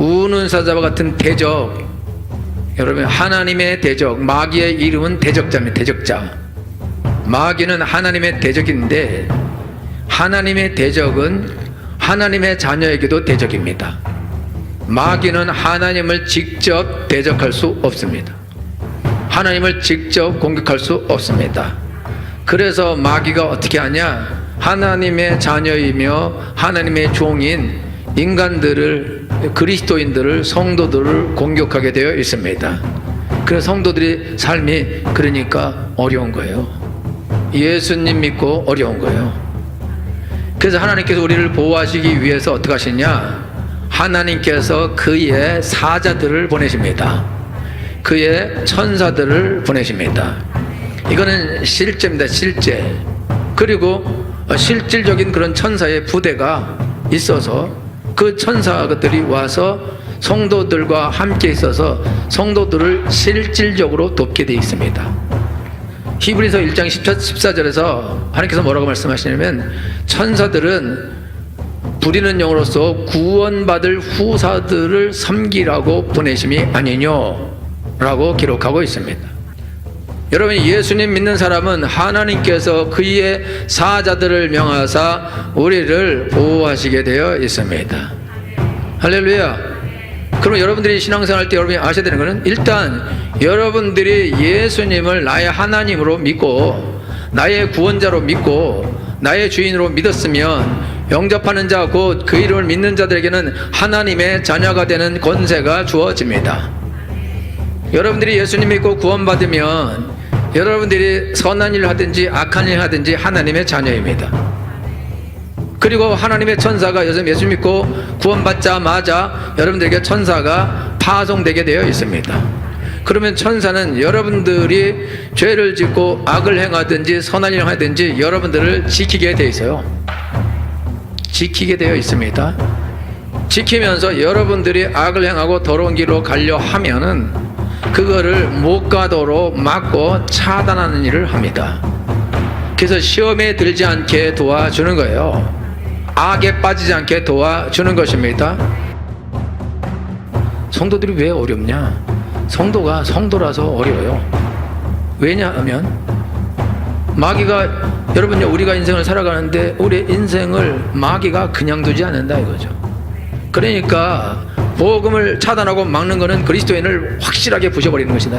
우는 사자와 같은 대적, 여러분 하나님의 대적, 마귀의 이름은 대적자입니다. 대적자. 마귀는 하나님의 대적인데 하나님의 대적은 하나님의 자녀에게도 대적입니다. 마귀는 하나님을 직접 대적할 수 없습니다. 하나님을 직접 공격할 수 없습니다. 그래서 마귀가 어떻게 하냐? 하나님의 자녀이며 하나님의 종인 인간들을, 그리스도인들을, 성도들을 공격하게 되어 있습니다. 그래서 성도들의 삶이 그러니까 어려운 거예요. 예수님 믿고 어려운 거예요. 그래서 하나님께서 우리를 보호하시기 위해서 어떻게 하시냐? 하나님께서 그의 사자들을 보내십니다. 그의 천사들을 보내십니다. 이거는 실제입니다. 실제. 그리고 실질적인 그런 천사의 부대가 있어서 그 천사들이 와서 성도들과 함께 있어서 성도들을 실질적으로 돕게 되어 있습니다. 히브리서 1장 14절에서 하나님께서 뭐라고 말씀하시냐면 천사들은 부리는 영으로서 구원받을 후사들을 섬기라고 보내심이 아니뇨 라고 기록하고 있습니다. 여러분, 예수님 믿는 사람은 하나님께서 그의 사자들을 명하사 우리를 보호하시게 되어 있습니다. 할렐루야. 그럼 여러분들이 신앙생활 할 때 여러분이 아셔야 되는 것은 일단 여러분들이 예수님을 나의 하나님으로 믿고 나의 구원자로 믿고 나의 주인으로 믿었으면 영접하는 자 곧 그 이름을 믿는 자들에게는 하나님의 자녀가 되는 권세가 주어집니다. 여러분들이 예수님 믿고 구원받으면 여러분들이 선한 일을 하든지 악한 일을 하든지 하나님의 자녀입니다. 그리고 하나님의 천사가 예수 믿고 구원받자마자 여러분들에게 천사가 파송되게 되어 있습니다. 그러면 천사는 여러분들이 죄를 짓고 악을 행하든지 선한 일을 하든지 여러분들을 지키게 되어 있어요. 지키게 되어 있습니다. 지키면서 여러분들이 악을 행하고 더러운 길로 가려 하면은 그거를 못 가도록 막고 차단하는 일을 합니다. 그래서 시험에 들지 않게 도와주는 거예요. 악에 빠지지 않게 도와주는 것입니다. 성도들이 왜 어렵냐? 성도가 성도라서 어려워요. 왜냐하면 마귀가, 여러분요, 우리가 인생을 살아가는데 우리의 인생을 마귀가 그냥 두지 않는다 이거죠. 그러니까 복음을 차단하고 막는 것은 그리스도인을 확실하게 부셔버리는 것이다.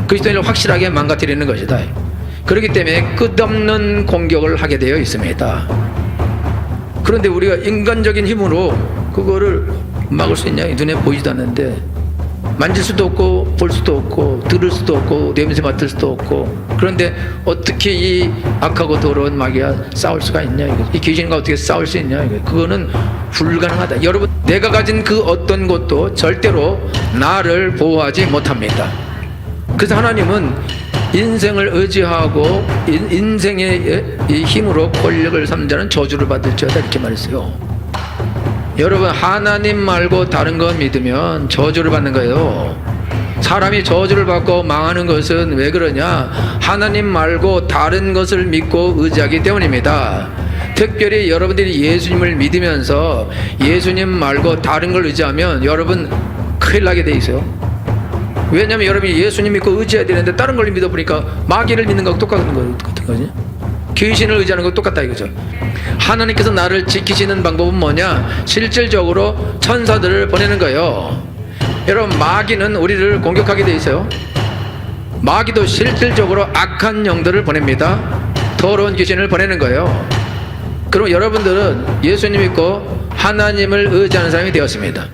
그리스도인을 확실하게 망가뜨리는 것이다. 그렇기 때문에 끝없는 공격을 하게 되어 있습니다. 그런데 우리가 인간적인 힘으로 그거를 막을 수 있냐? 눈에 보이지도 않는데 만질 수도 없고 볼 수도 없고 들을 수도 없고 냄새 맡을 수도 없고, 그런데 어떻게 이 악하고 더러운 마귀가 싸울 수가 있냐? 이 귀신과 어떻게 싸울 수 있냐? 그거는 불가능하다. 여러분, 내가 가진 그 어떤 것도 절대로 나를 보호하지 못합니다. 그래서 하나님은 인생을 의지하고 인생의 이 힘으로 권력을 삼는 자는 저주를 받을지어다 이렇게 말했어요. 여러분, 하나님 말고 다른 거 믿으면 저주를 받는 거예요. 사람이 저주를 받고 망하는 것은 왜 그러냐? 하나님 말고 다른 것을 믿고 의지하기 때문입니다. 특별히 여러분들이 예수님을 믿으면서 예수님 말고 다른 걸 의지하면 여러분 큰일 나게 돼 있어요. 왜냐하면 여러분이 예수님 믿고 의지해야 되는데 다른 걸 믿어보니까 마귀를 믿는 거하고 똑같은 거지. 귀신을 의지하는 거 똑같다 이거죠. 하나님께서 나를 지키시는 방법은 뭐냐? 실질적으로 천사들을 보내는 거예요. 여러분, 마귀는 우리를 공격하게 돼 있어요. 마귀도 실질적으로 악한 영들을 보냅니다. 더러운 귀신을 보내는 거예요. 그럼 여러분들은 예수님 믿고 하나님을 의지하는 사람이 되었습니다.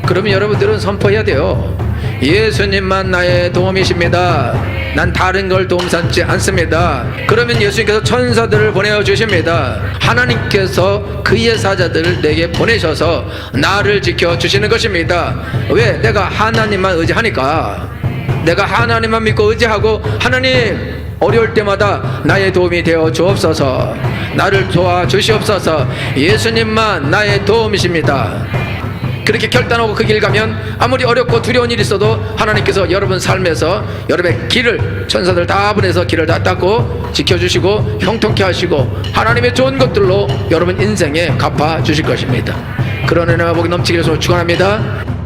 그러면 여러분들은 선포해야 돼요. 예수님만 나의 도움이십니다. 난 다른 걸 도움 삼지 않습니다. 그러면 예수님께서 천사들을 보내주십니다. 하나님께서 그의 사자들을 내게 보내셔서 나를 지켜주시는 것입니다. 왜? 내가 하나님만 의지하니까. 내가 하나님만 믿고 의지하고 하나님 어려울 때마다 나의 도움이 되어 주옵소서, 나를 도와주시옵소서, 예수님만 나의 도움이십니다. 그렇게 결단하고 그 길 가면 아무리 어렵고 두려운 일이 있어도 하나님께서 여러분 삶에서 여러분의 길을 천사들 다 보내서 길을 다 닦고 지켜주시고 형통케 하시고 하나님의 좋은 것들로 여러분 인생에 갚아주실 것입니다. 그런 은혜와 복이 넘치기를 축원합니다.